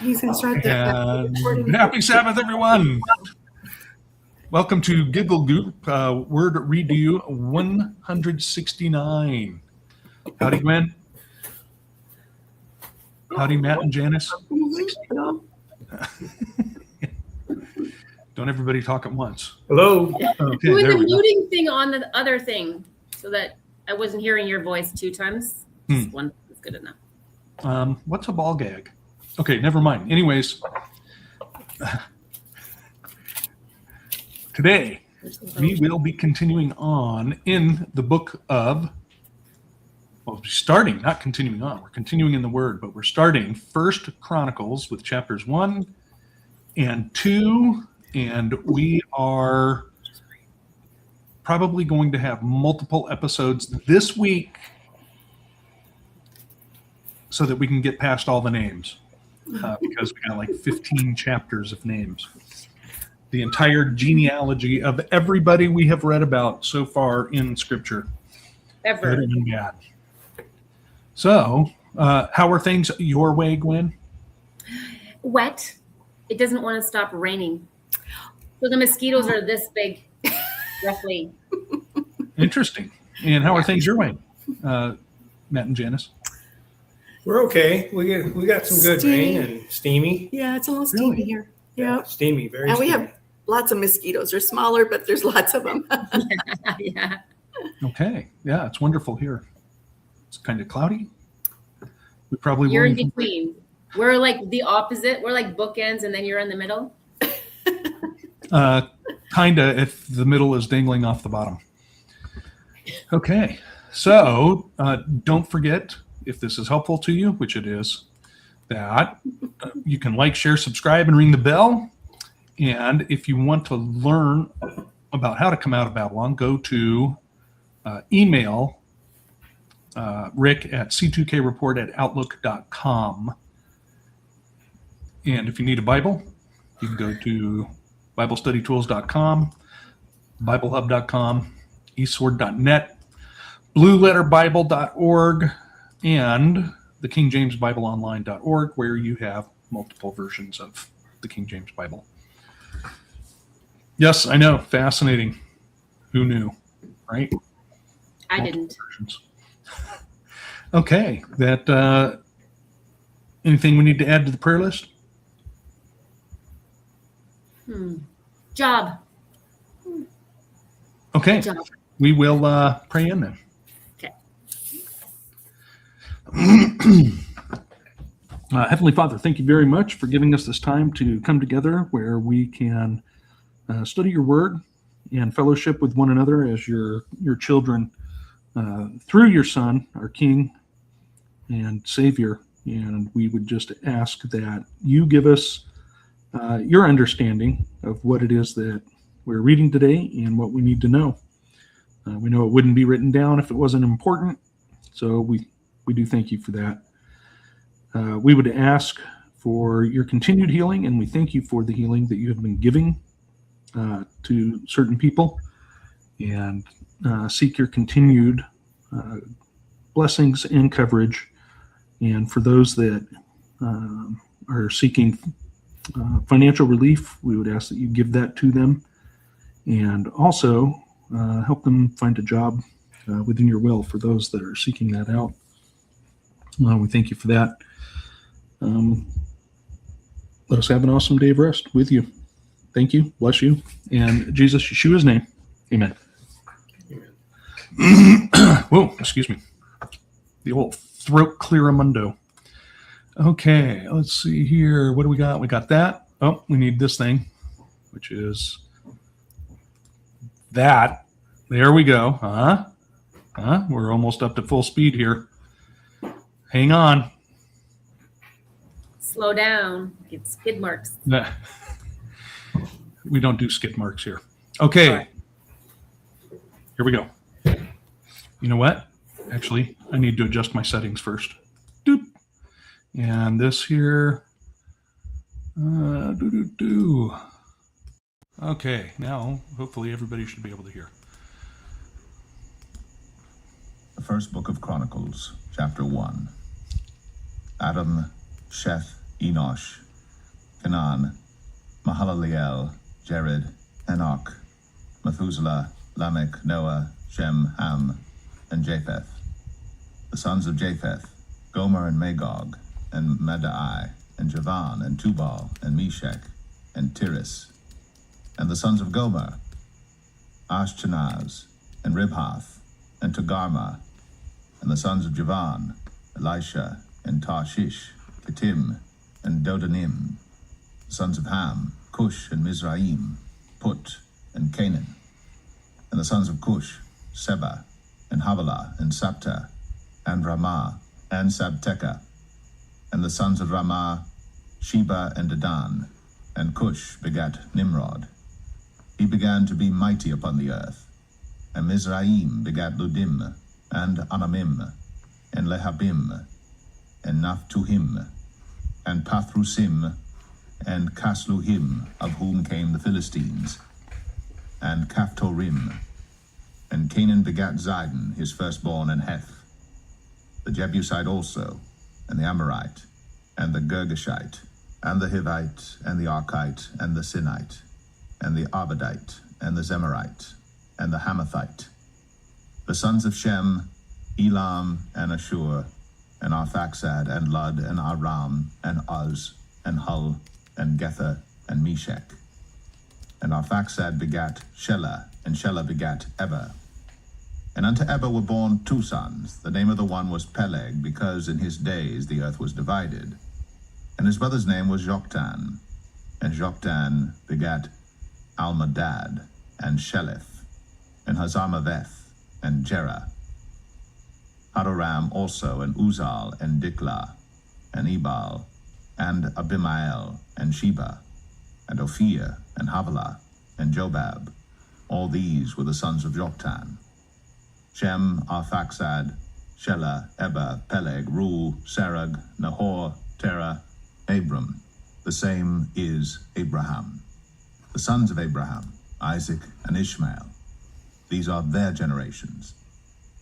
He's going to start the recording. Happy Sabbath, everyone. Welcome to Giggle Goop, Word Redeux 169. Howdy, Gwen. Howdy, Matt and Janice. Hello. Don't everybody talk at once. Hello. Okay, Doing there the we go. muting thing on the other thing so that I wasn't hearing your voice 2 times. Just one is good enough. What's a ball gag? Okay, never mind. Anyways, today we will be continuing on in the book of, well, starting, not continuing on. We're continuing in the Word, but we're starting 1Chronicles with chapters 1 and 2, and we are probably going to have multiple episodes this week so that we can get past all the names. Because we got like 15 chapters of names. The entire genealogy of everybody we have read about so far in Scripture. Ever. Good and bad. So, how are things your way, Gwen? Wet. It doesn't want to stop raining. So the mosquitoes are this big, roughly. Interesting. And how are things your way, Matt and Janice? We're okay. We got some good Steamy. rain and steamy. Yeah, it's a little steamy Really? here. Yeah. Steamy, very And we steamy. have lots of mosquitoes. They're smaller, but there's lots of them. Yeah. Okay. Yeah, it's wonderful here. It's kind of cloudy. We probably You're in won't. between. We're like the opposite. We're like bookends, and then you're in the middle. Kinda, if the middle is dangling off the bottom. Okay, so don't forget, if this is helpful to you, which it is, that you can like, share, subscribe, and ring the bell. And if you want to learn about how to come out of Babylon, go to email Rick at c2kreport@outlook.com. And if you need a Bible, you can go to BibleStudyTools.com, BibleHub.com, eSword.net, BlueLetterBible.org, and the King James Bible Online.org, where you have multiple versions of the King James Bible. Yes, I know, fascinating. Who knew, right? I Multiple didn't. versions. Okay, that anything we need to add to the prayer list? Job. Okay, Job. we will pray in then. Okay. Heavenly Father, thank you very much for giving us this time to come together where we can study your word and fellowship with one another as your children through your Son, our King and Savior. And we would just ask that you give us your understanding of what it is that we're reading today and what we need to know. We know it wouldn't be written down if it wasn't important, so we do thank you for that. We would ask for your continued healing, and we thank you for the healing that you have been giving to certain people, and seek your continued blessings and coverage. And for those that are seeking financial relief, we would ask that you give that to them, and also help them find a job within your will for those that are seeking that out. We thank you for that. Let us have an awesome day of rest with you. Thank you. Bless you. And Jesus, Yeshua's name. Amen. Whoa, excuse me. The old throat clearamundo. Okay, let's see here. What do we got? We got that. Oh, we need this thing, which is that. There we go. We're almost up to full speed here. Hang on. Slow down. Get skid marks. We don't do skip marks here. Okay. All right. Here we go. You know what? Actually, I need to adjust my settings first. Doop. And this here. Okay, now hopefully everybody should be able to hear. The first book of Chronicles, chapter 1. Adam, Sheth, Enosh, Canaan, Mahalaleel, Jared, Enoch, Methuselah, Lamech, Noah, Shem, Ham, and Japheth. The sons of Japheth, Gomer and Magog, and Madai, and Javan, and Tubal, and Meshach, and Tiris. And the sons of Gomer, Ashkenaz, and Ribhath, and Togarmah. And the sons of Javan, Elisha, and Tarshish, Kittim, and Dodanim. The sons of Ham, Cush, and Mizraim, Put, and Canaan. And the sons of Cush, Seba, and Havilah, and Sabta, and Ramah, and Sabteka. And the sons of Ramah, Sheba, and Dedan. And Cush begat Nimrod. He began to be mighty upon the earth. And Mizraim begat Ludim, and Anamim, and Lehabim, and Naphtuhim, and Pathrusim, and Casluhim, of whom came the Philistines, and Caphtorim. And Canaan begat Zidon, his firstborn, and Heth, the Jebusite also, and the Amorite, and the Girgashite, and the Hivite, and the Archite, and the Sinite, and the Arvadite, and the Zemarite, and the Hamathite. The sons of Shem, Elam, and Ashur, and Arphaxad, and Lud, and Aram, and Uz, and Hul, and Gether, and Meshach. And Arphaxad begat Shelah, and Shelah begat Eber. And unto Eber were born two sons. The name of the one was Peleg, because in his days the earth was divided. And his brother's name was Joktan. And Joktan begat Almadad, and Sheleth, and Hazarmaveth, and Jerah. Hadoram also, and Uzal, and Diklah, and Ebal, and Abimael, and Sheba, and Ophir, and Havilah, and Jobab. All these were the sons of Joktan. Shem, Arphaxad, Shelah, Eber, Peleg, Reu, Serug, Nahor, Terah, Abram. The same is Abraham. The sons of Abraham, Isaac, and Ishmael. These are their generations.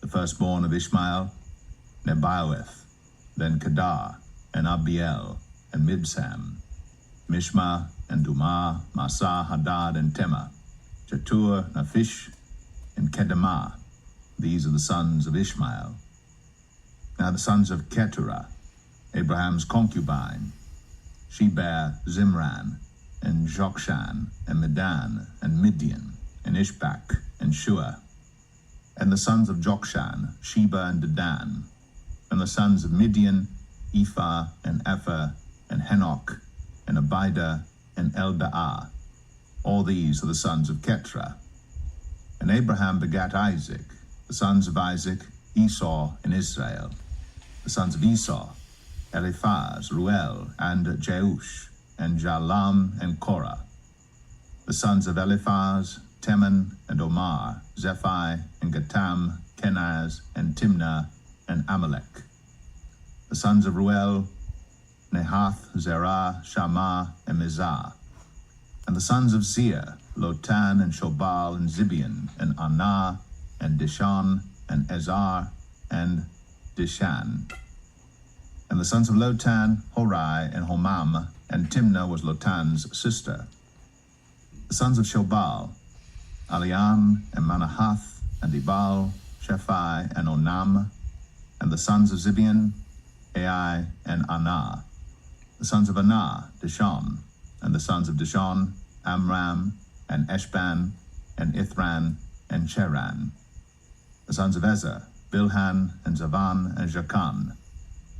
The firstborn of Ishmael, Nebaioth, then Kedar, and Abiel, and Mibsam, Mishma, and Dumah, Masa, Hadad, and Tema, Jetur, Naphish, and Kedemah. These are the sons of Ishmael. Now the sons of Keturah, Abraham's concubine, she bare Zimran, and Jokshan, and Medan, and Midian, and Ishbak, and Shua. And the sons of Jokshan, Sheba, and Dedan. And the sons of Midian, Ephah, and Epher, and Henoch, and Abida, and Eldaah. All these are the sons of Keturah. And Abraham begat Isaac. The sons of Isaac, Esau, and Israel. The sons of Esau, Eliphaz, Ruel, and Jeush, and Jalam, and Korah. The sons of Eliphaz, Teman, and Omar, Zephi, and Gatam, Kenaz, and Timnah, and Amalek. The sons of Ruel, Nehath, Zerah, Shammah, and Mizah. And the sons of Seir, Lotan, and Shobal, and Zibeon, and Anah, and Dishan, and Ezar, and Dishan. And the sons of Lotan, Horai, and Homam, and Timnah was Lotan's sister. The sons of Shobal, Alian, and Manahath, and Ebal, Shephi, and Onam. And the sons of Zibeon, Ai, and Anah. The sons of Anah, Dishon. And the sons of Dishon, Amram, and Eshban, and Ithran, and Cheran. The sons of Ezer, Bilhan, and Zavan, and Jakan.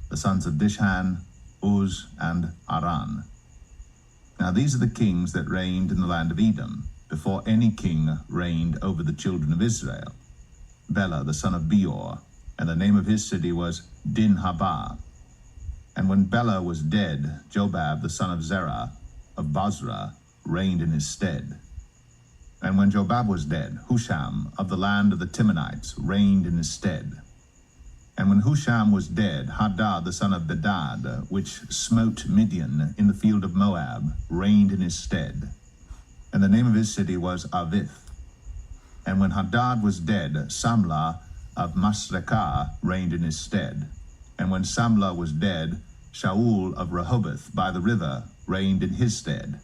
The sons of Dishan, Uz, and Aran. Now these are the kings that reigned in the land of Edom, before any king reigned over the children of Israel. Bela, the son of Beor, and the name of his city was Dinhabah. And when Bela was dead, Jobab, the son of Zerah, of Basra, reigned in his stead. And when Jobab was dead, Husham, of the land of the Timonites, reigned in his stead. And when Husham was dead, Hadad, the son of Bedad, which smote Midian in the field of Moab, reigned in his stead. And the name of his city was Avith. And when Hadad was dead, Samlah of Masrekah reigned in his stead. And when Samlah was dead, Shaul of Rehoboth by the river reigned in his stead.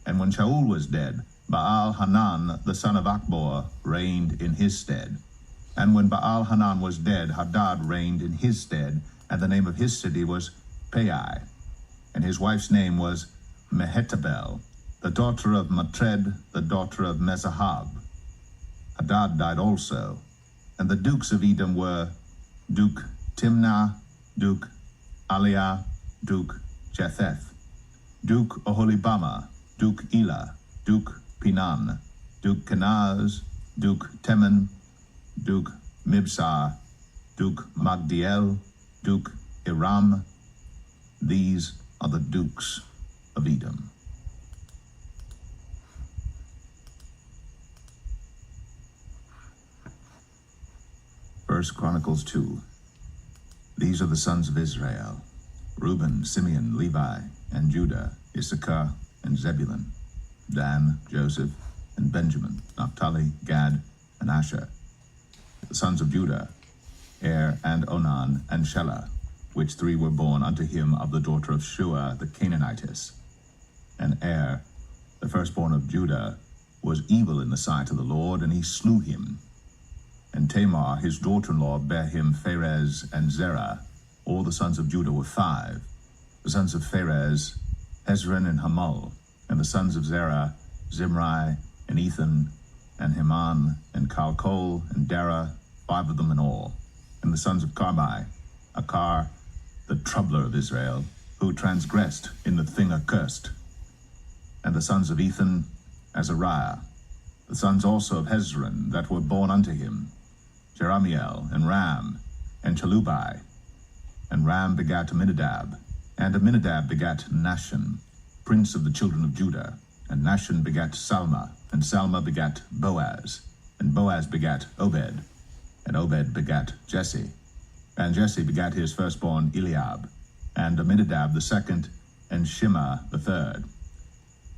And when Shaul was dead, Baal-Hanan the son of Achbor reigned in his stead. And when Baal-Hanan was dead, Hadad reigned in his stead, and the name of his city was Pai. And his wife's name was Mehetabel, the daughter of Matred, the daughter of Mezahab. Hadad died also. And the dukes of Edom were Duke Timnah, Duke Aliah, Duke Jetheth, Duke Oholibama, Duke Elah, Duke Pinan, Duke Kenaz, Duke Teman, Duke Mibsar, Duke Magdiel, Duke Iram. These are the dukes of Edom. First Chronicles 2. These are the sons of Israel: Reuben, Simeon, Levi, and Judah, Issachar, and Zebulun, Dan, Joseph, and Benjamin, Naphtali, Gad, and Asher. The sons of Judah, Er, and Onan, and Shelah, which three were born unto him of the daughter of Shua the Canaanitess. And Er, the firstborn of Judah, was evil in the sight of the Lord, and he slew him. And Tamar, his daughter-in-law, bare him Pharez and Zerah. All the sons of Judah were 5. The sons of Pharez, Hezron and Hamul. And the sons of Zerah, Zimri, and Ethan, and Heman, and Calcol, and Dara, 5 of them in all. And the sons of Carmi, Akar, the troubler of Israel, who transgressed in the thing accursed. And the sons of Ethan, Azariah. The sons also of Hezron that were born unto him, Jeramiel, and Ram, and Chelubai. And Ram begat Aminadab, and Aminadab begat Nahshon, prince of the children of Judah. And Nahshon begat Salma, and Salma begat Boaz, and Boaz begat Obed, and Obed begat Jesse. And Jesse begat his firstborn Eliab, and Aminadab the second, and Shema the third.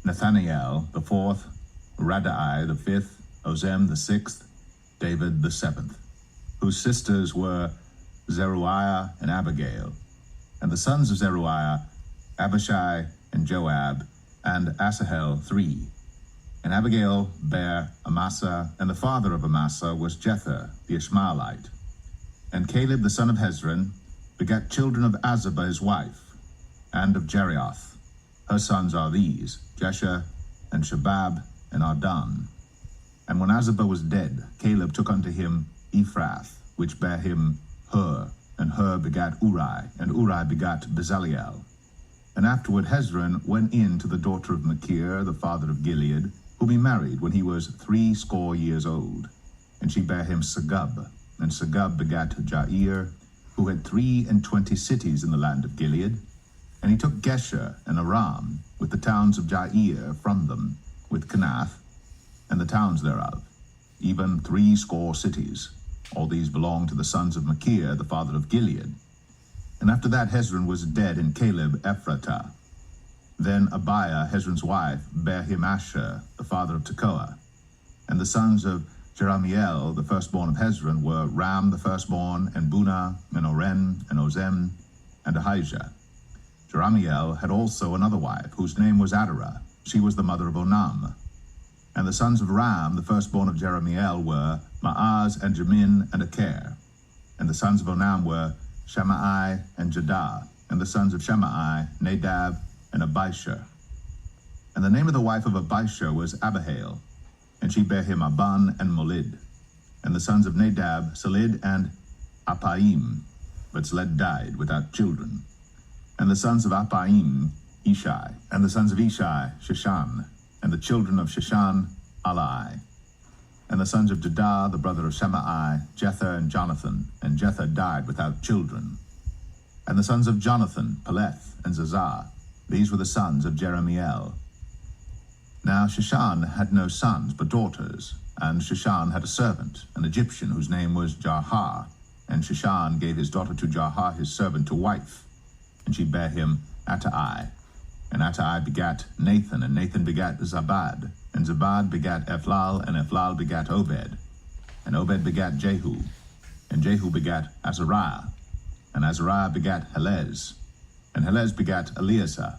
Nathaniel the fourth, Radai the fifth, Ozem the sixth, David the seventh, whose sisters were Zeruiah and Abigail. And the sons of Zeruiah, Abishai and Joab, and Asahel 3. And Abigail bare Amasa, and the father of Amasa was Jether the Ishmaelite. And Caleb the son of Hezron begat children of Azabah his wife, and of Jerioth. Her sons are these, Jesher, and Shabab, and Ardan. And when Azabah was dead, Caleb took unto him Ephrath, which bare him Hur, and Hur begat Uri, and Uri begat Bezaleel. And afterward Hezron went in to the daughter of Machir, the father of Gilead, whom he married when he was 80 years old. And she bare him Segub, and Segub begat Jair, who had 23 cities in the land of Gilead. And he took Gesher and Aram, with the towns of Jair from them, with Kenath, and the towns thereof, even 80 cities. All these belonged to the sons of Machir, the father of Gilead. And after that Hezron was dead, and Caleb Ephratah. Then Abiah, Hezron's wife, bare him Asher, the father of Tekoa. And the sons of Jeramiel, the firstborn of Hezron, were Ram the firstborn, and Bunah, and Oren, and Ozem, and Ahijah. Jeramiel had also another wife, whose name was Adarah. She was the mother of Onam. And the sons of Ram, the firstborn of Jeramiel, were Maaz, and Jamin, and Acher. And the sons of Onam were Shammai, and Jadah. And the sons of Shammai, Nadab, and Abishur. And the name of the wife of Abishur was Abihail, and she bare him Aban and Molid. And the sons of Nadab, Selid, and Appaim. But Seled died without children. And the sons of Appaim, Ishai. And the sons of Ishai, Sheshan. And the children of Sheshan, Alai. And the sons of Judah, the brother of Shammai, Jether and Jonathan. And Jether died without children. And the sons of Jonathan, Peleth and Zazah. These were the sons of Jeramiel. Now Sheshan had no sons but daughters. And Sheshan had a servant, an Egyptian, whose name was Jarha. And Sheshan gave his daughter to Jarha his servant to wife. And she bare him Attai. And Attai begat Nathan, and Nathan begat Zabad. And Zabad begat Ephlal, and Ephlal begat Obed. And Obed begat Jehu. And Jehu begat Azariah. And Azariah begat Helez. And Helez begat Eleasah,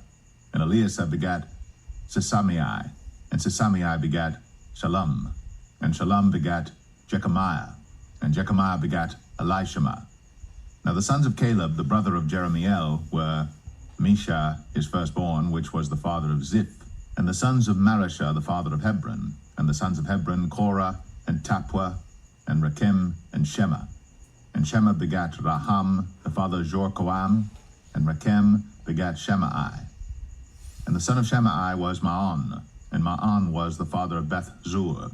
and Eleasah begat Sesamai, and Sesamai begat Shalom, and Shalom begat Jechamiah, and Jechamiah begat Elishama. Now the sons of Caleb, the brother of Jeremiel, were Mesha, his firstborn, which was the father of Ziph, and the sons of Marashah, the father of Hebron, and the sons of Hebron, Korah, and Tapua, and Rakim, and Shema. And Shema begat Raham, the father of Jorkoam, and Rakim begat Shemai. And the son of Shemai was Maon, and Maon was the father of Beth Zur.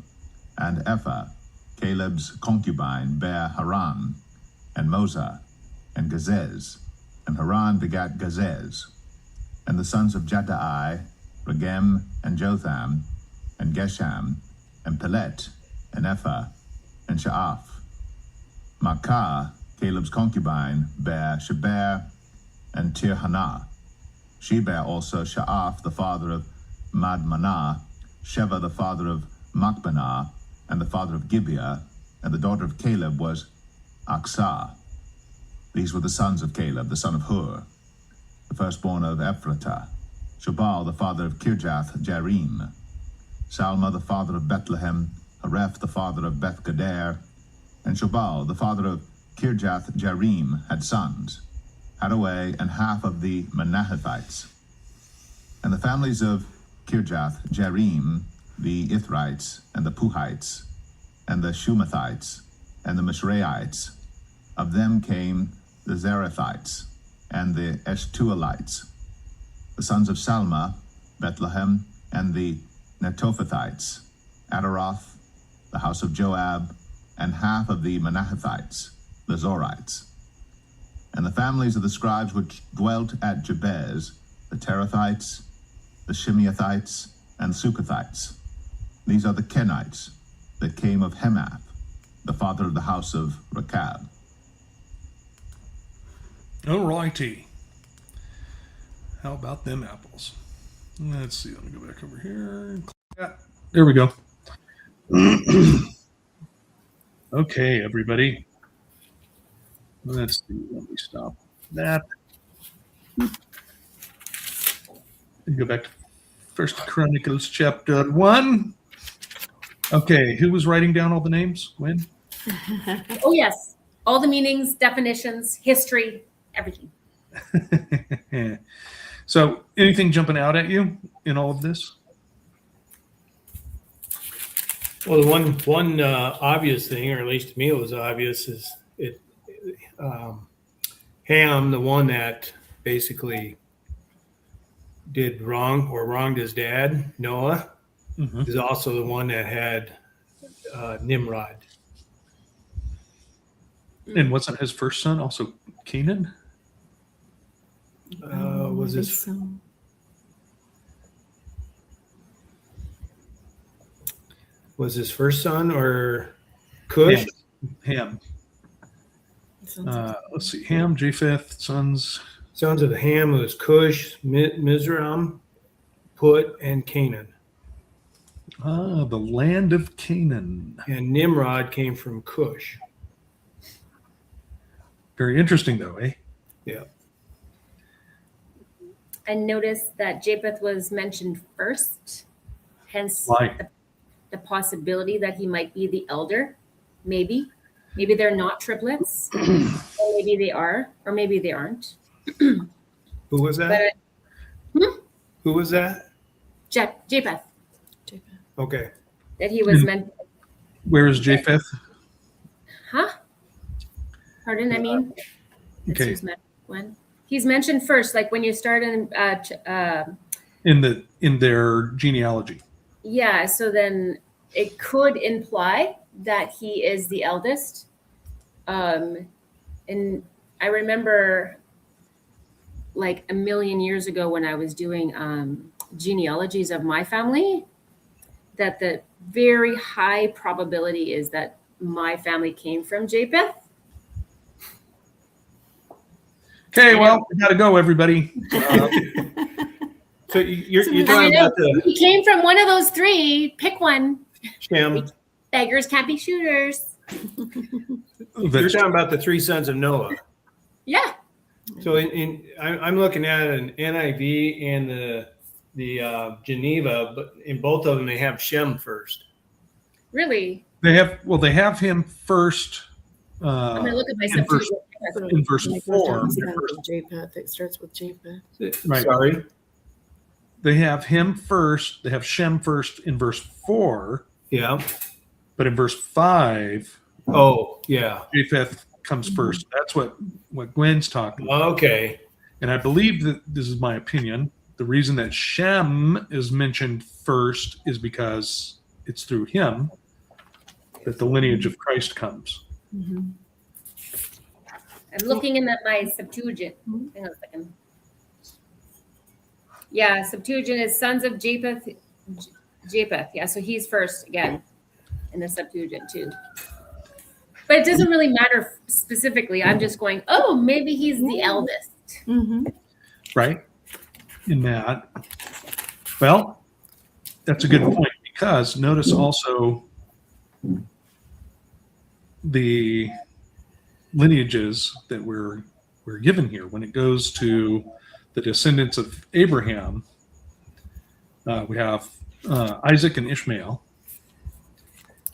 And Ephah, Caleb's concubine, bare Haran, and Moza, and Gazez. And Haran begat Gazez. And the sons of Jaddai, Regem, and Jotham, and Gesham, and Pelet, and Ephah, and Sha'af. Maacah, Caleb's concubine, bare Sheber, and Tirhanah. She bare also Sha'af, the father of Madmanah, Sheva, the father of Machbenah, and the father of Gibeah, and the daughter of Caleb was Aksah. These were the sons of Caleb, the son of Hur, the firstborn of Ephratah. Shobal, the father of Kirjath Jearim. Salma, the father of Bethlehem. Hareph, the father of Beth Gader. And Shobal, the father of Kirjath Jearim, had sons, Hadaway, and half of the Manahethites. And the families of Kirjath Jearim, the Ithrites, and the Puhites, and the Shumathites, and the Mishreites. Of them came the Zerethites, and the Eshtuelites. The sons of Salma, Bethlehem, and the Netophathites, Adaroth, the house of Joab, and half of the Manahethites, the Zorites. And the families of the scribes which dwelt at Jabez, the Terathites, the Shimeathites, and Sukathites. These are the Kenites that came of Hemath, the father of the house of Rechab. All righty. How about them apples? Let's see. Let me go back over here. There we go. Okay, everybody. Let's see. Let me stop that. And go back to 1Chronicles chapter 1. Okay, who was writing down all the names? Gwen? Oh, yes. All the meanings, definitions, history, everything. So, anything jumping out at you in all of this? Well, the one obvious thing, or at least to me it was obvious, is Ham, the one that basically did wrong or wronged his dad, Noah, is also the one that had Nimrod. And wasn't his first son also Canaan? Was I think his so. was his first son or Cush? Ham. Sounds like Let's see. Ham, Japheth, sons. Sons of Ham was Cush, Mizraim, Put, and Canaan. Ah, the land of Canaan. And Nimrod came from Cush. Very interesting, though, eh? Yeah. I noticed that Japheth was mentioned first, hence Why? the possibility that he might be the elder. Maybe they're not triplets, or maybe they are, or maybe they aren't. Who was that? But Who was that? Japheth, Okay. that he was meant. Where is Japheth? Huh? Pardon? I mean, that's Okay. who's when he's mentioned first, like when you start in. In their genealogy. Yeah, so then it could imply that he is the eldest. And I remember like a million years ago when I was doing genealogies of my family, that the very high probability is that my family came from Japheth. Okay, well, we got to go, everybody. So you're I talking know about the he came from one of those three. Pick one. Shem. Beggars can't be shooters. You're talking about the three sons of Noah. Yeah. So I'm looking at an NIV and the Geneva, but in both of them they have Shem first. Really? They have him first. I'm gonna look at my in verse, Septuagint. in verse 4. Japheth. It starts with Japheth. Right. Sorry. They have him first. They have Shem first in verse 4. Yeah. But in verse 5, Oh, yeah. Japheth comes first. That's what Gwen's talking about. Okay. And I believe that this is my opinion. The reason that Shem is mentioned first is because it's through him that the lineage of Christ comes. Mm-hmm. I'm looking in my Septuagint. Hang on a second. Yeah, Septuagint is sons of Japheth. Japheth. Yeah, so he's first again in the Septuagint too. But it doesn't really matter specifically. I'm just going, oh, maybe he's the eldest. Mm-hmm. Right? In that. Well, that's a good point, because notice also the lineages that we're given here. When it goes to the descendants of Abraham, we have Isaac and Ishmael,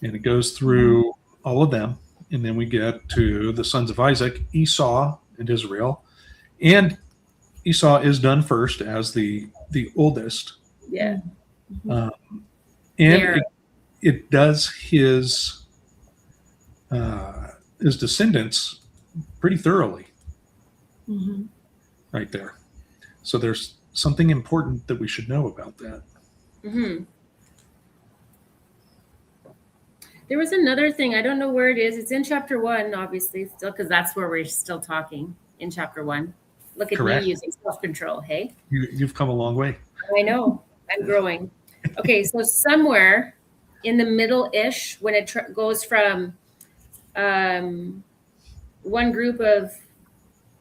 and it goes through all of them, and then we get to the sons of Isaac, Esau and Israel, and Esau is done first as the oldest. Yeah. And it does his descendants pretty thoroughly. Mm-hmm. Right there. So there's something important that we should know about that. Mm-hmm. There was another thing. I don't know where it is. It's in chapter 1, obviously, still, because that's where we're still talking in chapter 1. Look at Correct. me using self-control, hey? You've come a long way. I know. I'm growing. Okay, so somewhere in the middle-ish, when it goes from one group of,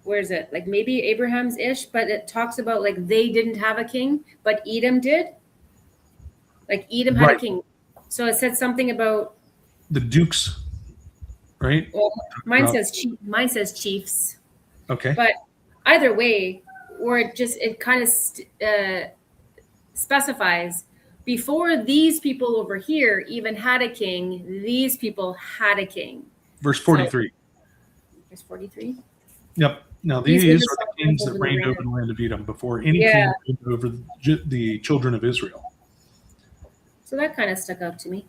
where is it? Like maybe Abraham's-ish, but it talks about like they didn't have a king, but Edom did. Like Edom had a king. So it said something about the dukes, right? Well, mine says chiefs. Okay. But either way, or it kind of specifies before these people over here even had a king, these people had a king. Verse 43. Verse 43. Yep. Now these are the kings that reigned over the land of Edom before any king reigned over the children of Israel. So that kind of stuck out to me,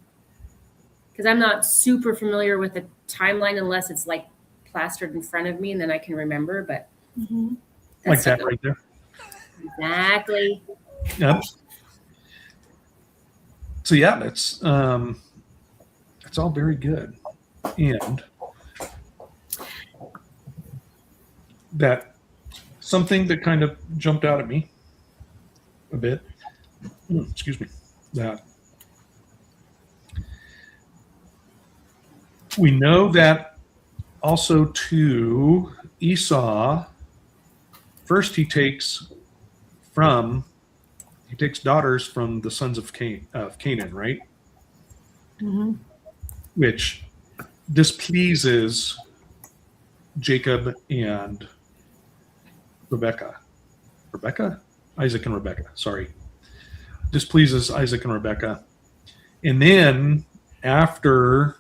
because I'm not super familiar with the timeline unless it's like plastered in front of me and then I can remember. But like that right there. Exactly. Yep. So yeah, that's all very good, and that something that kind of jumped out at me a bit. Excuse me. That we know that also to Esau, first he takes daughters from the sons of Canaan, right? Mm-hmm. Which displeases Jacob and Isaac and Rebekah, sorry. Displeases Isaac and Rebekah. And then after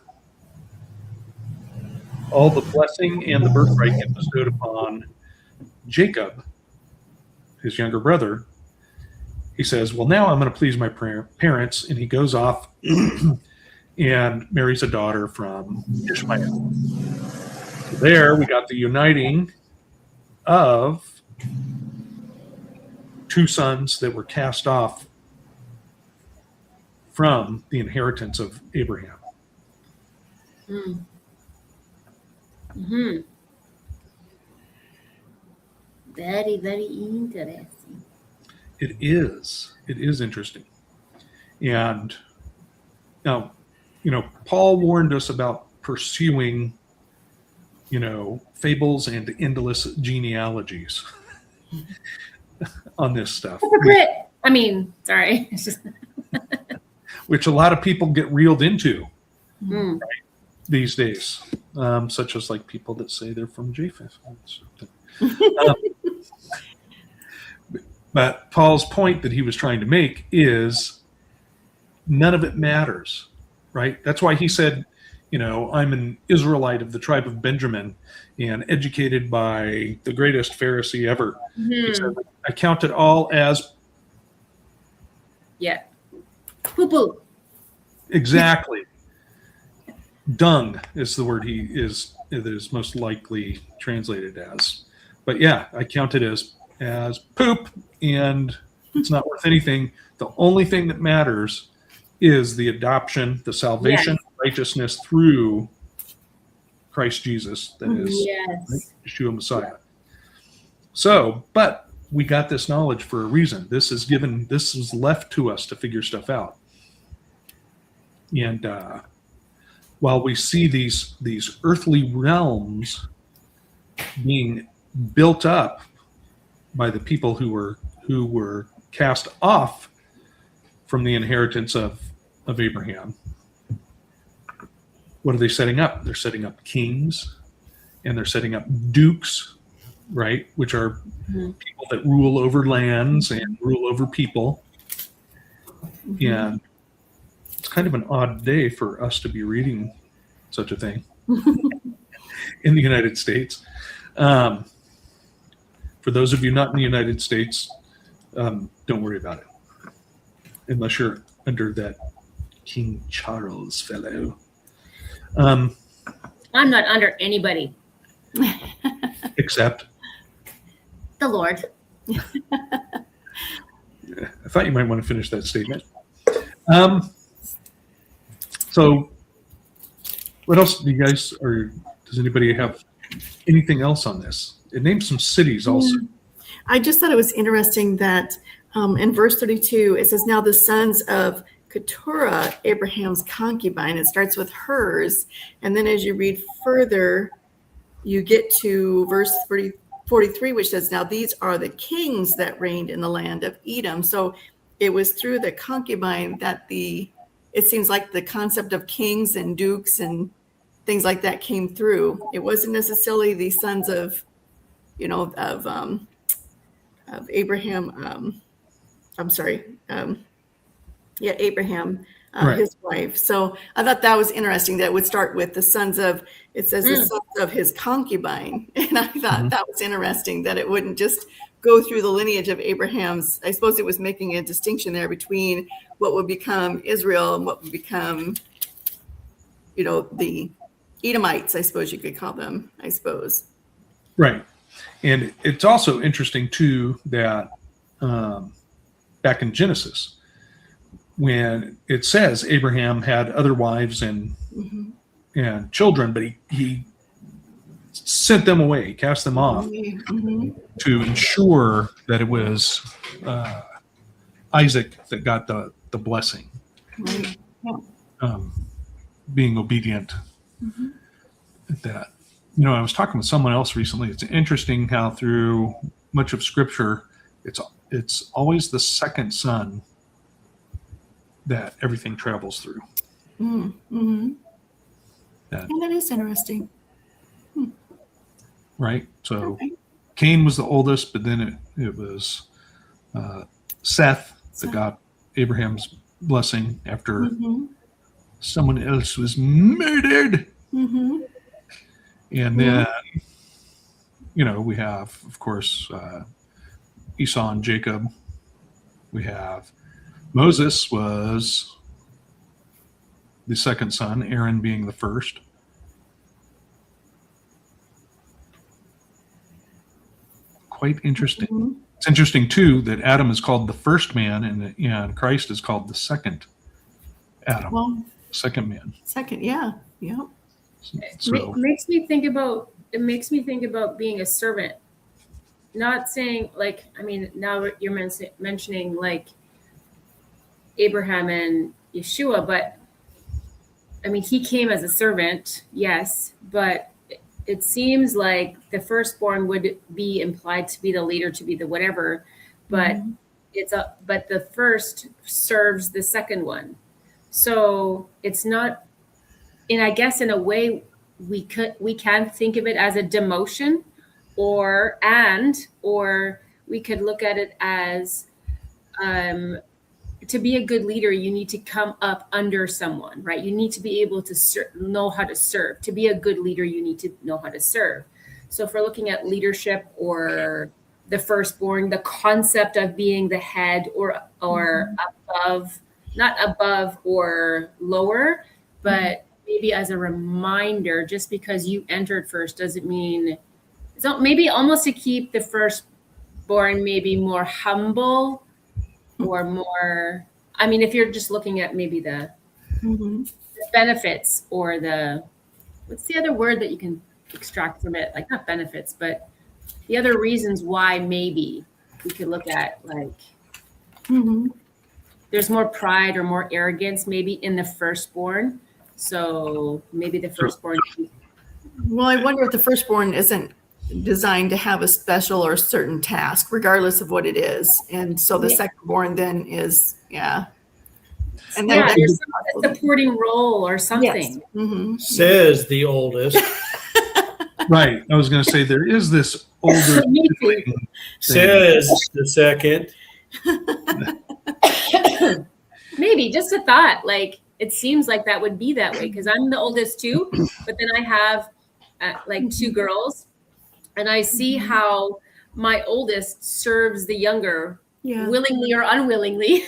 all the blessing and the birthright get bestowed upon Jacob, his younger brother, he says, well, now I'm going to please my parents. And he goes off and marries a daughter from Ishmael. So there we got the uniting of two sons that were cast off from the inheritance of Abraham. Mm-hmm. Very, very interesting. It is interesting. And now, Paul warned us about pursuing, fables and endless genealogies on this stuff. Sorry. Which a lot of people get reeled into Mm. these days, such as like people that say they're from Japheth. But Paul's point that he was trying to make is none of it matters, right? That's why he said, I'm an Israelite of the tribe of Benjamin and educated by the greatest Pharisee ever. He said, I count it all as poo-poo. exactly. Dung is the word it is most likely translated as. But yeah, I count it as poop, and it's not worth anything. The only thing that matters is the adoption, the salvation, righteousness through Christ Jesus, that is right? Yeshua Messiah. So, but we got this knowledge for a reason. This is left to us to figure stuff out. And while we see these earthly realms being built up by the people who were cast off from the inheritance of Abraham, what are they setting up? They're setting up kings, and they're setting up dukes, right? Which are people that rule over lands and rule over people. And it's kind of an odd day for us to be reading such a thing in the United States. For those of you not in the United States, don't worry about it, unless you're under that King Charles fellow. I'm not under anybody. Except the Lord. I thought you might want to finish that statement. So what else do you guys, or does anybody have anything else on this? It names some cities also. I just thought it was interesting that in verse 32, it says, now the sons of Keturah, Abraham's concubine. It starts with hers. And then as you read further, you get to verse 43, which says, now these are the kings that reigned in the land of Edom. So it was through the concubine that it seems like the concept of kings and dukes and things like that came through. It wasn't necessarily the sons of Abraham. Abraham, Right. his wife. So I thought that was interesting that it would start with the sons of, it says the sons of his concubine. And I thought that was interesting that it wouldn't just go through the lineage of Abraham's. I suppose it was making a distinction there between what would become Israel and what would become, the Edomites, I suppose you could call them, I suppose. Right. And it's also interesting, too, that back in Genesis, when it says Abraham had other wives and children, but he sent them away, he cast them off to ensure that it was Isaac that got the blessing, being obedient at that. I was talking with someone else recently. It's interesting how through much of Scripture, it's always the second son that everything travels through. And that is interesting. Right? So Cain was the oldest, but then it was Seth that got Abraham's blessing after someone else was murdered. And then, we have, of course, Esau and Jacob. We have Moses was the second son, Aaron being the first. Quite interesting. It's interesting, too, that Adam is called the first man and Christ is called the second Adam, second man. Second, yeah. So, It makes me think about being a servant. Not saying now you're mentioning like Abraham and Yeshua, but he came as a servant, yes, but it seems like the firstborn would be implied to be the leader, to be the whatever, but but the first serves the second one. So it's not, and I guess in a way we can think of it as a demotion, or we could look at it as to be a good leader, you need to come up under someone, right? You need to be able to know how to serve. To be a good leader, you need to know how to serve. So if we're looking at leadership or the firstborn, the concept of being the head or above, not above or lower, but maybe as a reminder, just because you entered first doesn't mean, so maybe almost to keep the firstborn maybe more humble or more, I mean, if you're just looking at maybe the benefits or what's the other word that you can extract from it? Like not benefits, but the other reasons why maybe we could look at like, there's more pride or more arrogance maybe in the firstborn. So maybe the firstborn. Well, I wonder if the firstborn isn't designed to have a special or certain task, regardless of what it is. And so the secondborn then is, and then there's some supporting role or something. Yes. Says the oldest. Right. I was going to say there is this older sibling Says the second. Maybe just a thought. Like it seems like that would be that way because I'm the oldest too, but then I have like two girls, and I see how my oldest serves the younger, willingly or unwillingly.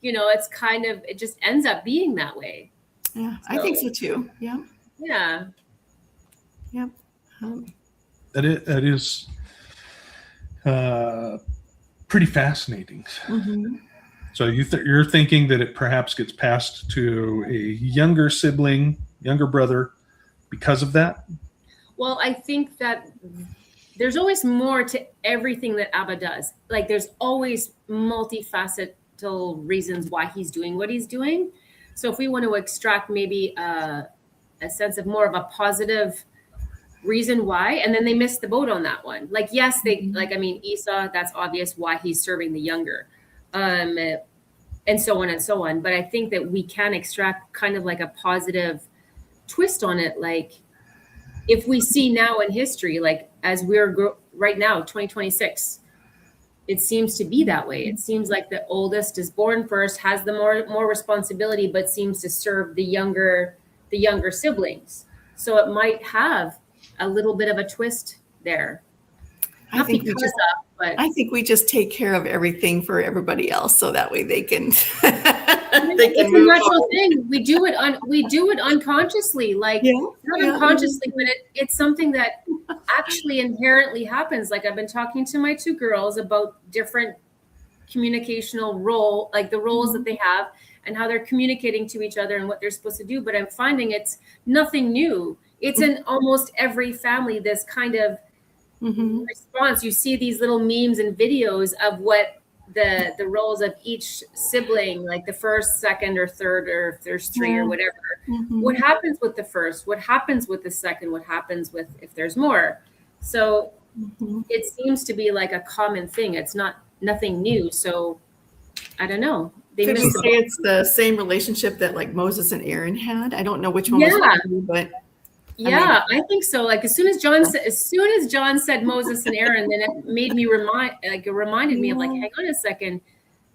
You know, it's kind of, it just ends up being that way. Yeah, I think so too. Yeah. Yeah. Yep. That is pretty fascinating. So you're thinking that it perhaps gets passed to a younger sibling, younger brother, because of that? Well, I think that there's always more to everything that Abba does. Like there's always multifaceted reasons why he's doing what he's doing. So if we want to extract maybe a sense of more of a positive reason why, and then they missed the boat on that one. Like, yes, Esau, that's obvious why he's serving the younger, and so on and so on. But I think that we can extract kind of like a positive twist on it. Like if we see now in history, like as we're right now, 2026, it seems to be that way. It seems like the oldest is born first, has the more responsibility, but seems to serve the younger siblings. So it might have a little bit of a twist there. I think we just take care of everything for everybody else, so that way they can. It's a natural thing. We do it unconsciously, like not unconsciously, but it's something that actually inherently happens. Like I've been talking to my two girls about different communicational role, like the roles that they have and how they're communicating to each other and what they're supposed to do. But I'm finding it's nothing new. It's in almost every family, this kind of response. You see these little memes and videos of what the roles of each sibling, like the first, second, or third, or if there's three or whatever. What happens with the first? What happens with the second? What happens with if there's more? So it seems to be like a common thing. It's nothing new. So I don't know. Could we say it's the same relationship that like Moses and Aaron had? I don't know which one was who, but I think so. Like as soon as John said Moses and Aaron, then it made me reminded me of like, hang on a second,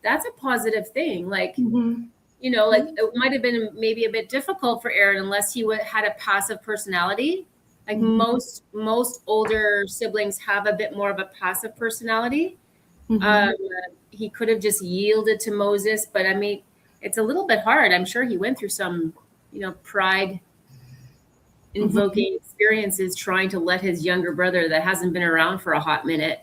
that's a positive thing. Like, you know, like it might have been maybe a bit difficult for Aaron unless he had a passive personality. Like most older siblings have a bit more of a passive personality. He could have just yielded to Moses, but I mean, it's a little bit hard. I'm sure he went through some, pride invoking experiences trying to let his younger brother that hasn't been around for a hot minute.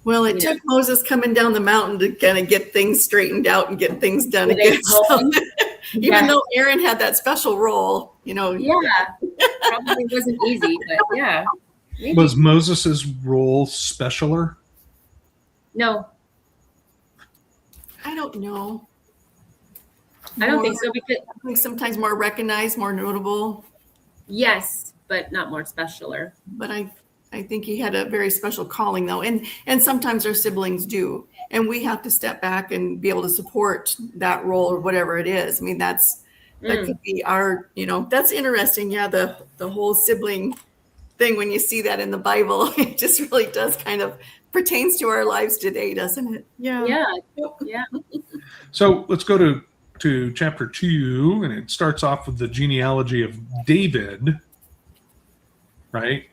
Well, it took Moses coming down the mountain to kind of get things straightened out and get things done again. So, even though Aaron had that special role, probably wasn't easy, but maybe. Was Moses's role specialer? No, I don't know. I don't think so, because I think sometimes more recognized, more notable. Yes, but not more specialer. But I think he had a very special calling, though, and sometimes our siblings do, and we have to step back and be able to support that role or whatever it is. I mean, that could be our, that's interesting. Yeah, the whole sibling thing when you see that in the Bible. It just really does kind of pertains to our lives today, doesn't it? Yeah. Yeah. So let's go to chapter 2, and it starts off with the genealogy of David, right?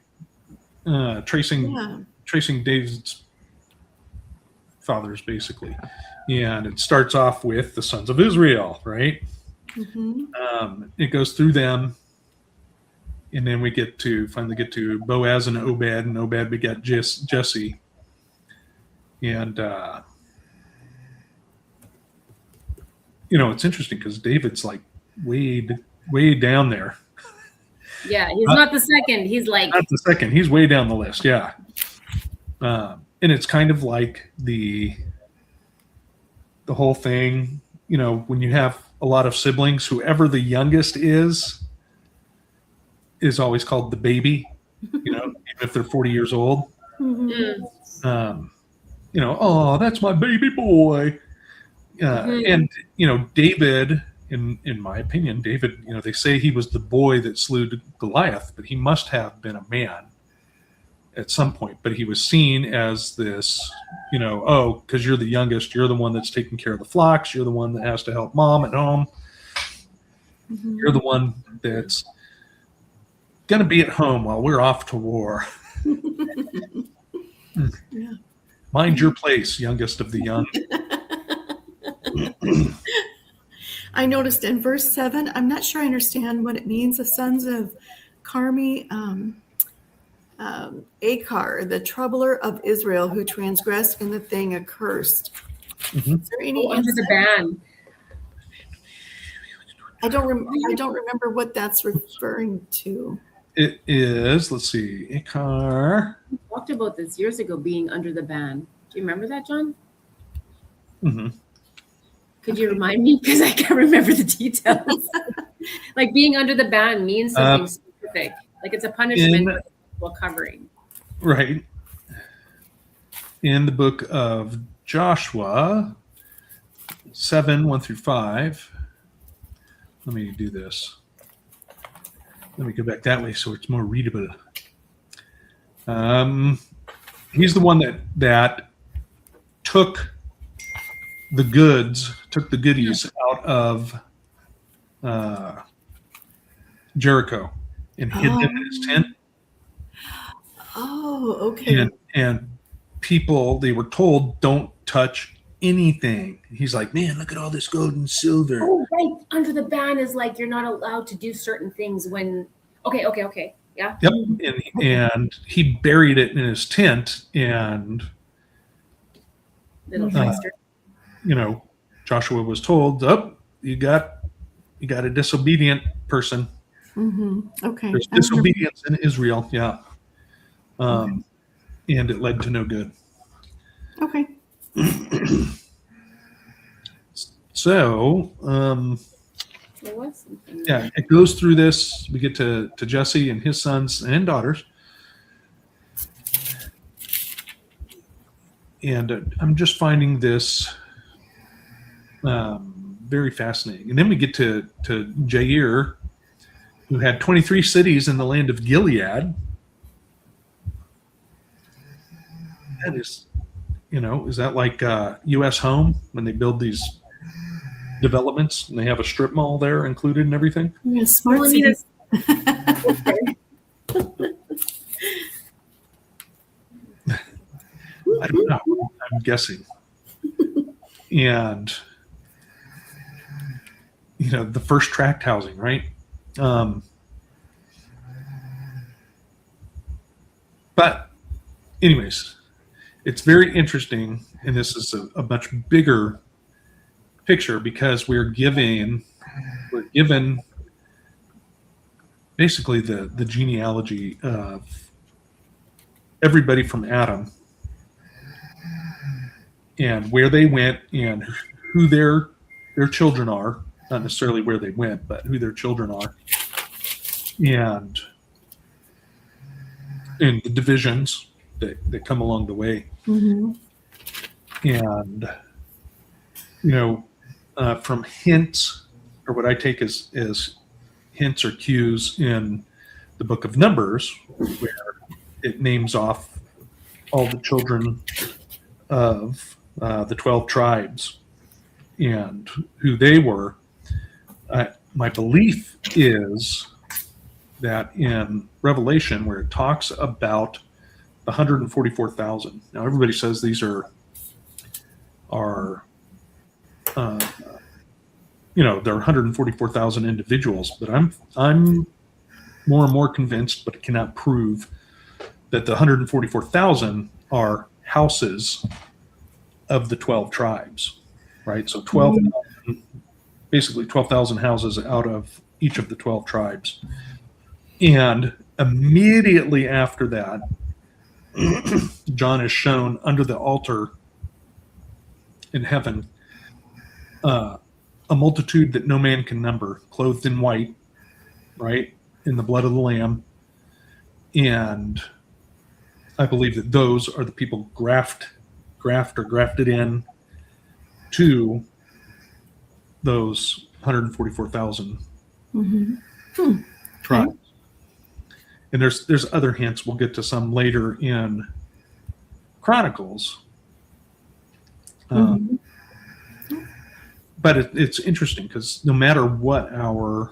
Tracing David's fathers, basically. And it starts off with the sons of Israel, right? Mm-hmm. It goes through them, and then we finally get to Boaz and Obed begat Jesse. And it's interesting because David's like way down there. Yeah, he's not the second. He's like Not the second. He's way down the list. Yeah. And it's kind of like the whole thing, when you have a lot of siblings, whoever the youngest is always called the baby, even if they're 40 years old. Mm-hmm. Oh, that's my baby boy. And, David, in my opinion, David, they say he was the boy that slew Goliath, but he must have been a man at some point. But he was seen as this, because you're the youngest, you're the one that's taking care of the flocks, you're the one that has to help mom at home. Mm-hmm. You're the one that's going to be at home while we're off to war. Yeah. Mind your place, youngest of the young. I noticed in verse 7, I'm not sure I understand what it means. The sons of Carmi, Achar, the troubler of Israel, who transgressed in the thing accursed. Mm-hmm. Is there any under the ban. I don't remember what that's referring to. It is, let's see, Achar. We talked about this years ago, being under the ban. Do you remember that, John? Mm-hmm. Could you remind me? Because I can't remember the details. Like being under the ban means something specific. Like it's a punishment while covering. Right. In the book of Joshua 7, 1 through 5. Let me do this. Let me go back that way so it's more readable. He's the one that took the goodies out of Jericho and hid them in his tent. Oh, okay. And people, they were told, don't touch anything. He's like, man, look at all this gold and silver. Oh, right. Under the ban is like you're not allowed to do certain things when. Okay. Yeah. Yep. And he buried it in his tent, and Little trickster. Joshua was told, "Oh, you got a disobedient person." Mm-hmm. Okay. There's disobedience in Israel. Yeah. And it led to no good. Okay. So, There was something. yeah, it goes through this. We get to Jesse and his sons and daughters. And I'm just finding this very fascinating. And then we get to Jair, who had 23 cities in the land of Gilead. That is, is that like U.S. Home when they build these developments and they have a strip mall there included and everything? Yeah, smart Well, I mean, cities. I don't know. I'm guessing. And, the first tract housing, right? But anyways, it's very interesting. And this is a much bigger picture because we're given basically the genealogy of everybody from Adam and where they went and who their children are, not necessarily where they went, but who their children are, and the divisions that come along the way. Mm-hmm. And from hints, or what I take as hints or cues in the book of Numbers, where it names off all the children of the 12 tribes and who they were. My belief is that in Revelation, where it talks about the 144,000. Now, everybody says these are they're 144,000 individuals, but I'm more and more convinced, but cannot prove, that the 144,000 are houses of the 12 tribes, right? So 12,000, basically 12,000 houses out of each of the 12 tribes. And immediately after that, John is shown under the altar in heaven, a multitude that no man can number, clothed in white, right, in the blood of the Lamb. And I believe that those are the people grafted in to those 144,000 tribes. And there's other hints. We'll get to some later in Chronicles. But it's interesting because no matter what our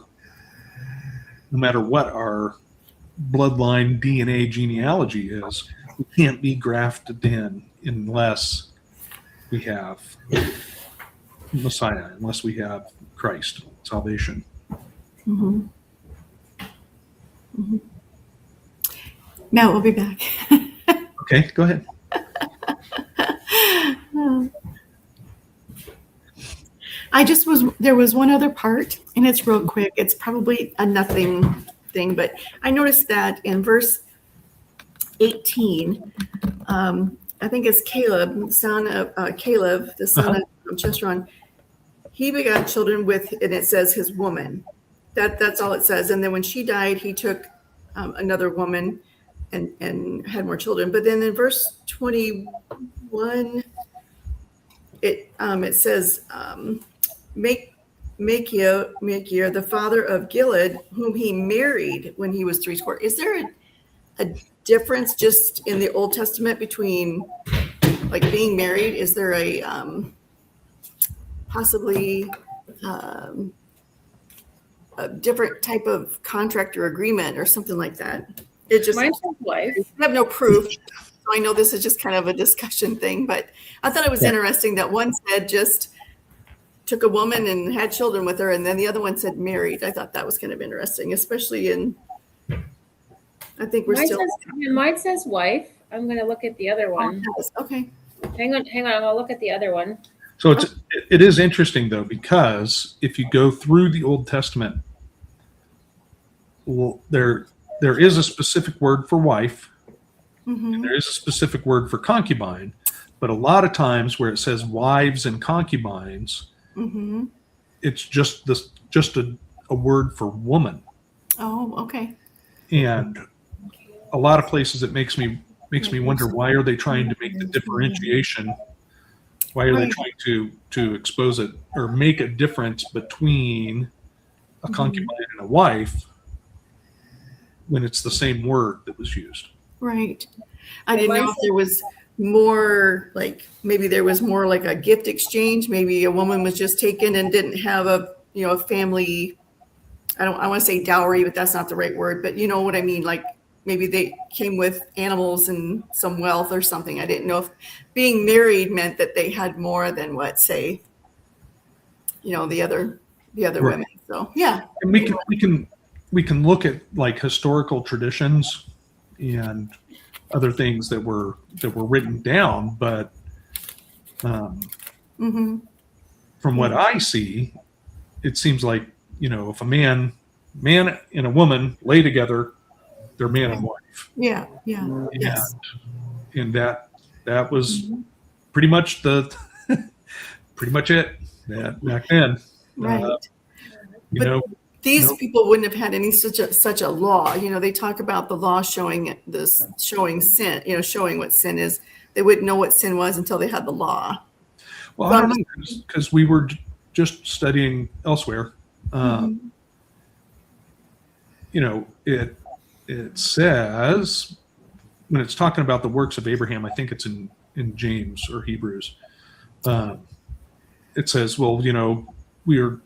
bloodline DNA genealogy is, we can't be grafted in unless we have Messiah, unless we have Christ, salvation. Now we'll be back. Okay, go ahead. There was one other part, and it's real quick. It's probably a nothing thing, but I noticed that in verse 18, I think it's Caleb, the son of Cheshron. He begot children with, and it says his woman. That's all it says. And then when she died, he took another woman and had more children. But then in verse 21, it says, Machir, the father of Gilead, whom he married when he was 80. Is there a difference just in the Old Testament between like being married? Is there a possibly a different type of contract or agreement or something like that? It just, Mine says wife. I have no proof. So I know this is just kind of a discussion thing, but I thought it was interesting that one said just took a woman and had children with her, and then the other one said married. I thought that was kind of interesting, especially in, I think mine says wife. I'm going to look at the other one. Okay. Hang on. I'll look at the other one. So it is interesting, though, because if you go through the Old Testament, well, there is a specific word for wife, and there is a specific word for concubine, but a lot of times where it says wives and concubines, it's just a word for woman. Oh, okay. And a lot of places it makes me wonder, why are they trying to make the differentiation? Why are they trying to expose it or make a difference between a concubine and a wife when it's the same word that was used? Right. I didn't know if there was more, like maybe there was more like a gift exchange. Maybe a woman was just taken and didn't have a family. I want to say dowry, but that's not the right word. But you know what I mean? Like maybe they came with animals and some wealth or something. I didn't know if being married meant that they had more than what, say, the other women. So yeah. And we can look at like historical traditions and other things that were written down, but from what I see, it seems like if a man and a woman lay together, they're man and wife. Yeah. And that was pretty much pretty much it back then. Right. These people wouldn't have had any such a law. They talk about the law showing sin, showing what sin is. They wouldn't know what sin was until they had the law. Well, I don't know, because we were just studying elsewhere. it says, when it's talking about the works of Abraham, I think it's in James or Hebrews, it says, well, we are,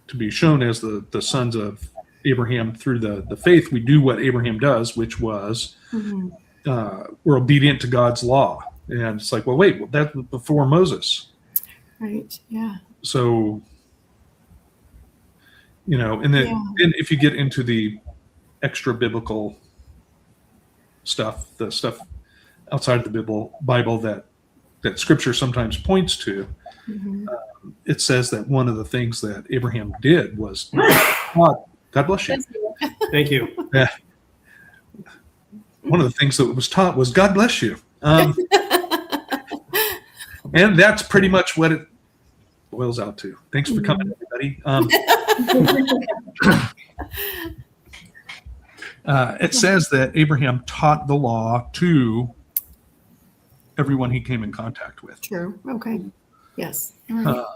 to be shown as the sons of Abraham through the faith, we do what Abraham does, which was we're obedient to God's law. And it's like, well, wait, that was before Moses. Right. Yeah. So, and then and if you get into the extra biblical stuff, the stuff outside of the Bible that Scripture sometimes points to, it says that one of the things that Abraham did was, God bless you. Thank you. Yeah. One of the things that was taught was God bless you. And that's pretty much what it boils out to. Thanks for coming, everybody. It says that Abraham taught the law to everyone he came in contact with. True. Okay. Yes. Right.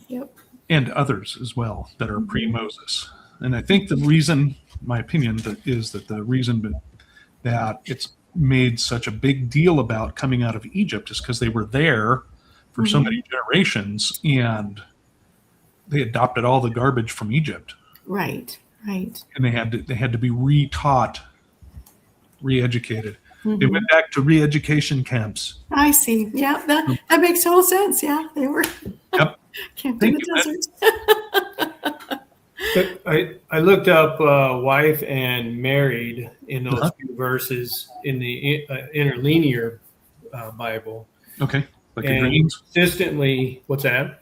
Yep. And others as well that are pre-Moses. And I think the reason, my opinion, is that the reason that it's made such a big deal about coming out of Egypt is because they were there for so many generations and they adopted all the garbage from Egypt. Right. Right. And they had to be re-taught, re-educated. They went back to re-education camps. I see. Yeah, that makes total sense. Yeah, they were camped in the desert. But I looked up wife and married in those few verses in the interlinear Bible. Okay. Like and the Greens? Consistently, what's that?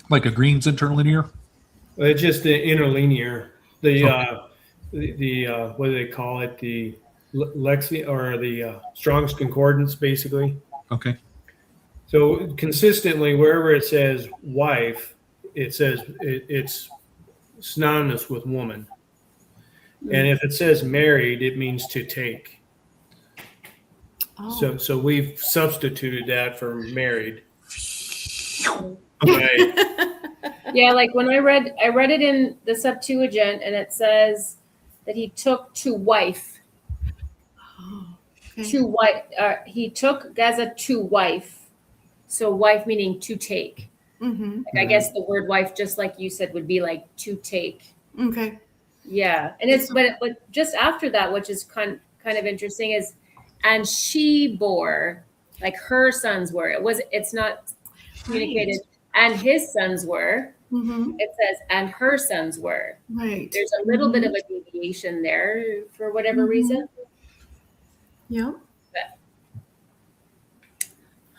Like a Greens interlinear? It's just the interlinear. The what do they call it? The Lexi or the Strong's Concordance, basically. Okay. So consistently, wherever it says wife, it says it's synonymous with woman. And if it says married, it means to take. Oh. So we've substituted that for married. Right. Yeah, like when I read it in the Septuagint, and it says that he took to wife. Oh, okay. To wife. He took Gaza to wife. So wife meaning to take. Mm-hmm. Like, I guess the word wife, just like you said, would be like to take. Okay. Yeah, and it's but just after that, which is kind of interesting, is and she bore, like her sons were. It's not communicated, and his sons were. Mm-hmm. It says and her sons were. Right. There's a little bit of a deviation there for whatever reason. Yeah. But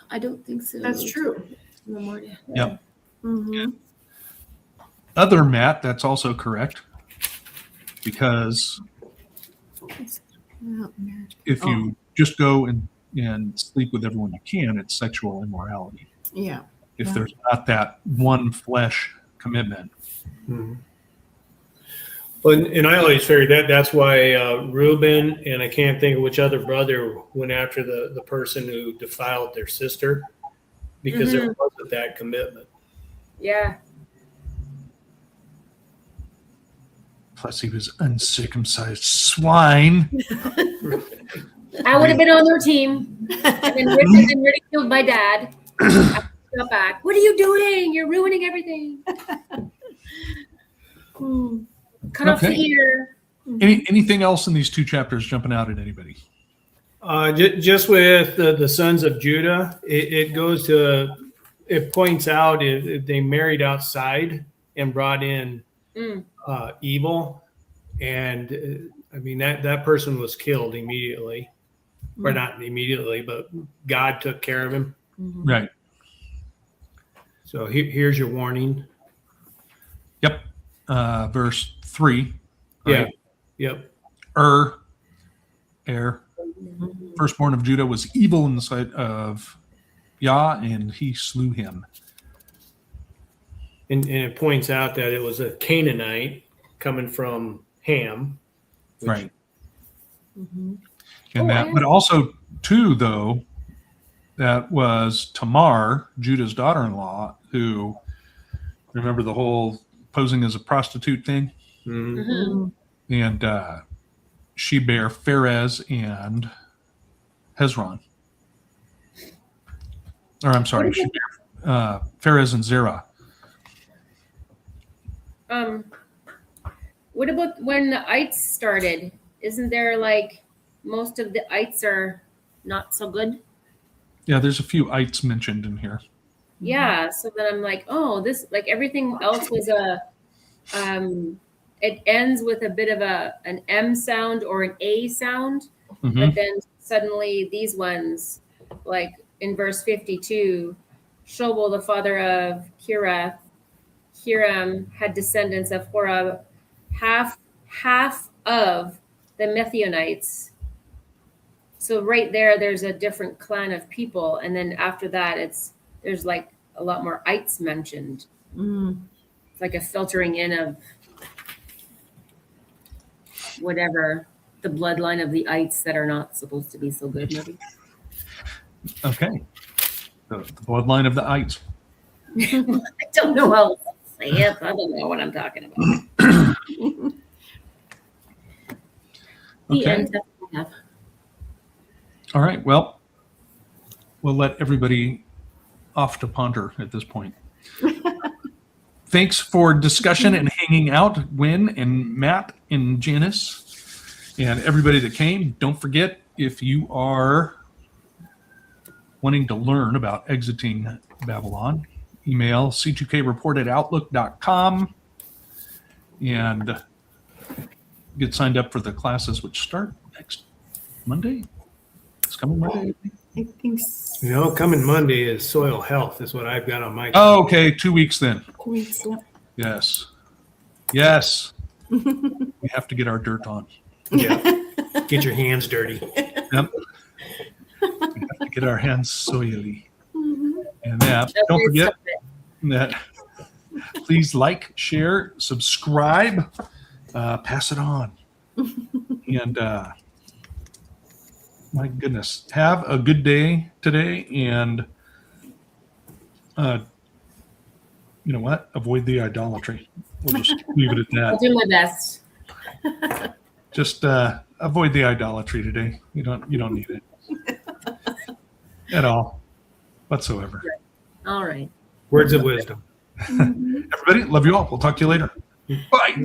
I don't think so. That's true. Yep. Mm-hmm. Other Matt, that's also correct. Because if you just go and sleep with everyone you can, it's sexual immorality. Yeah. If there's not that one flesh commitment. Mm-hmm. Well, and I always figured that's why Reuben and I can't think of which other brother went after the person who defiled their sister, because there wasn't that commitment. Yeah. Plus, he was uncircumcised swine. I would have been on their team and been ripped and ridiculed by Dad. I got back. What are you doing? You're ruining everything. Cut off the ear. Anything else in these two chapters jumping out at anybody? Just with the sons of Judah, it goes to, it points out if they married outside and brought in evil, and I mean that person was killed immediately, or not immediately, but God took care of him. Right. So here's your warning. Yep. Verse 3. Right? Yeah. Yep. Heir, firstborn of Judah, was evil in the sight of Yah, and he slew him. And it points out that it was a Canaanite coming from Ham. Right. And but also, too, though, that was Tamar, Judah's daughter-in-law, who, remember the whole posing as a prostitute thing. Mhm. And she bare Pharez and Hezron. Or I'm sorry, she bare Pharez and Zerah. What about when the ites started? Isn't there like most of the ites are not so good? Yeah, there's a few ites mentioned in here. Yeah. So then I'm like, oh, this like everything else was it ends with a bit of an M sound or an A sound, Mhm. but then suddenly these ones, like in verse 52, Shobal, the father of Kirath, Hiram had descendants of Horab, half of the Methonites. So right there's a different clan of people, and then after that, there's like a lot more ites mentioned. Mm. It's like a filtering in of whatever the bloodline of the ites that are not supposed to be so good, maybe. Okay. The bloodline of the ites. I don't know how else to say it. I don't know what I'm talking about. The Okay. end. That's all I have. All right. Well, we'll let everybody off to ponder at this point. Thanks for discussion and hanging out, Gwen and Matt and Janice and everybody that came. Don't forget, if you are wanting to learn about exiting Babylon, email c2kreport@outlook.com and get signed up for the classes, which start next Monday. It's coming Monday. I think Coming Monday is soil health is what I've got on my. Oh, okay. 2 weeks then. weeks. Yeah. Yes. We have to get our dirt on. Yeah. Get your hands dirty. Yep. We have to get our hands soily. Mhm. And that, don't forget that please like, share, subscribe, pass it on. And my goodness, have a good day today. And you know what? Avoid the idolatry. We'll just leave it at I'll that. do my best. Just avoid the idolatry today. You don't need it at all whatsoever. All right. Words of wisdom. Everybody, love you all. We'll talk to you later. Bye.